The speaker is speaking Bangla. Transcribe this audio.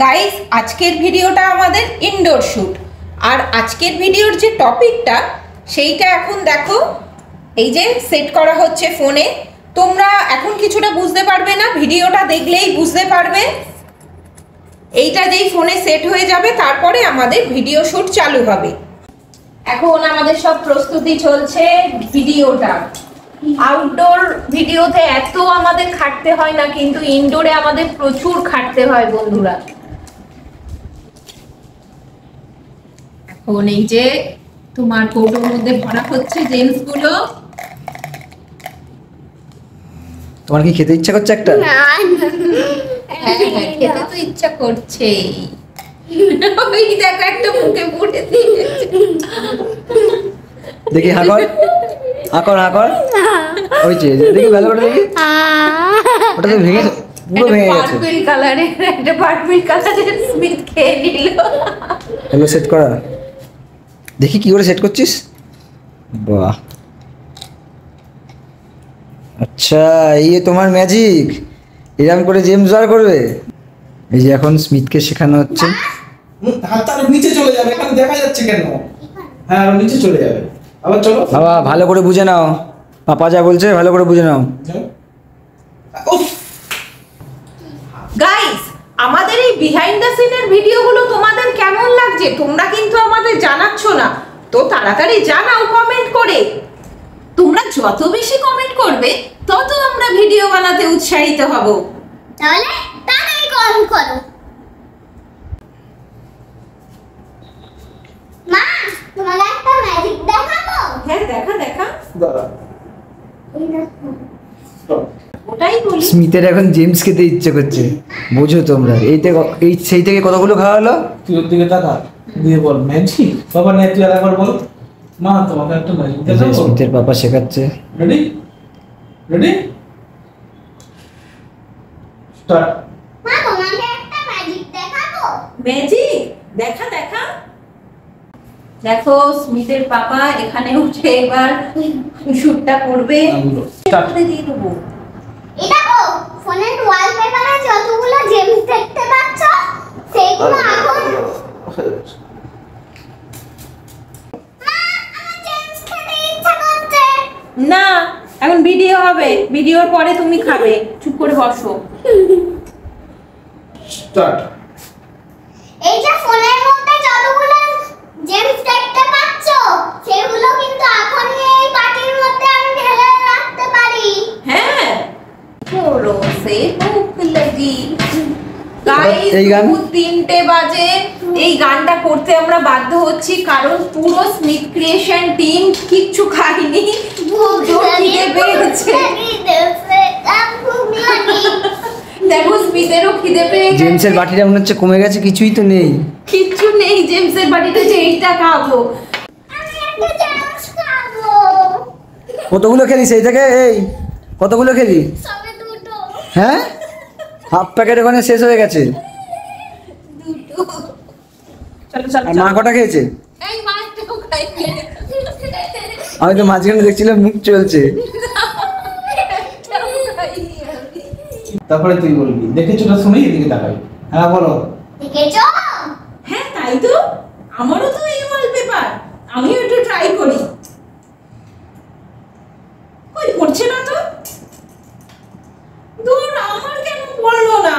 গাইস, আজকের ভিডিওটা আমাদের ইনডোর শ্যুট। আর আজকের ভিডিওর যে টপিকটা সেইটা এখন দেখো, এই যে সেট করা হচ্ছে ফোনে। তোমরা এখন কিছুটা বুঝতে পারবে না, ভিডিওটা দেখলেই বুঝতে পারবে। এইটা যেই ফোনে সেট হয়ে যাবে তারপরে আমাদের ভিডিও শ্যুট চালু হবে। এখন আমাদের সব প্রস্তুতি চলছে ভিডিওটা। আউটডোর ভিডিওতে এত আমাদের খাটতে হয় না, কিন্তু ইনডোরে আমাদের প্রচুর খাটতে হয় বন্ধুরা। এখন এই যে তোমার কৌটোর মধ্যে ভরা হচ্ছে জেমস গুলো। তোমার কি খেতে ইচ্ছা করছে একটা? খেতে তো ইচ্ছা করছেই। ওই দেখো একটা মুখে পুড়ে দিয়েছে। দেখি হাকর হাকর হাকর, ওই যে দেখি ভালো করে দেখি। ওটা তো ভেঙে পুরো ভেঙে গেছে। পার্পল কালারের একটা পার্পল কালারের স্মিথ খেয়ে নিল। হ্যালো, সেট করা দেখি কি করে সেট করছিস। বাহ, আচ্ছা এই তোমার ম্যাজিক, এরকম করে জেমস বার করবে। এই যে এখন স্মিথকে শেখানো হচ্ছে। হাতটা নিচে চলে যাবে, এখানে দেখা যাচ্ছে কেন? হ্যাঁ, আর নিচে চলে যাবে। আবার চলো বাবা, ভালো করে বুঝে নাও, পাপা যা বলছে ভালো করে বুঝে নাও। গাইস, আমাদের এই বিহাইন্ড দ্য সিনের ভিডিওগুলো তোমাদের কেমন লাগছে তোমরা কিন্তু আমাদের জানাচ্ছ না। তো তাড়াতাড়ি জানাও কমেন্ট করে। তোমরা যত বেশি কমেন্ট করবে তত আমরা ভিডিও বানাতে উৎসাহিত হব। তাহলে তাড়াতাড়ি কমেন্ট করো। মা, তোমাকে একটা ম্যাজিক দেখাবো। হ্যাঁ, দেখা দেখা। দাঁড়া। এই দেখো। ওটাই বলি। স্মিথের এখন জেমস খেতে ইচ্ছে করছে, বুঝো তোমরা। এই সেই থেকে কতগুলো খাওয়া হলো। তুই ওর দিকে তাকা, দিয়ে বল ম্যাজিক। বাবা নে, তুই একবার বল। মা, তোমাকে একটা ম্যাজিক এই যে দেখাবো। স্মিথের পাপা শেখাচ্ছে। Ready ready start. মা, তোমাকে একটা ম্যাজিক দেখাবো। ম্যাজিক দেখা দেখা। দেখো স্মিথের পাপা এখানে উঠে এবার শুটটা করবে। স্টার্ট। দিয়ে দেবো। এই দেখো, ফোনের ওয়ালপেপারে যতগুলো জেমস দেখতে পাচ্ছ সেগুলো এখন। মা, আমার জেমস খেতে ইচ্ছা করছে। না, এখন ভিডিও হবে, ভিডিওর পরে তুমি খাবে। চুপ করে বসো। স্টার্ট। এই যে ফোনের মধ্যে যতগুলো জেমস দেখতে পাচ্ছ সেগুলো কিন্তু এখনই এই বাটির মধ্যে আমি ঢেলে রাখতে পারি। হ্যাঁ, বড় সে ভুক লাগি। গাইস, এই গান? 3টে বাজে। এই গানটা করতে আমরা বাধ্য হচ্ছি কারণ পুরো স্মিথ ক্রিয়েশন টিম কিচ্ছু খায়নি। খুব জোর খিদে পেয়েছে। দেখো স্মিথেরও খিদে পেয়ে গেছে। জেমসের বাটিটা মনে হচ্ছে কমে গেছে, কিছুই তো নেই। কিচ্ছু নেই জেমসের বাড়িতে যে এইটা খাবো। আমি একটা জেমস খাবো। কতগুলো খেলি সেই থেকে? এই কতগুলো খেলি? সবে দুটো। হ্যাঁ, হাফ প্যাকেট ওখানে শেষ হয়ে গেছে। চলো চলো আর মা কটা খেয়েছে? এই মাছটাও খাইনি। আমি তো মাঝখানে দেখছিলাম মুখ চলছে। একটাও খাইনি আমি। তারপরে তুই বলবি দেখেছো না, শুনেই এদিকে তাকাবি। হ্যাঁ বলো। দেখেছো? হ্যাঁ তাই তো, আমারও তো এই ওয়ালপেপার, আমিও একটু ট্রাই করি। কই পড়ছে না তো। দূর, আমার কেন পড়লো না?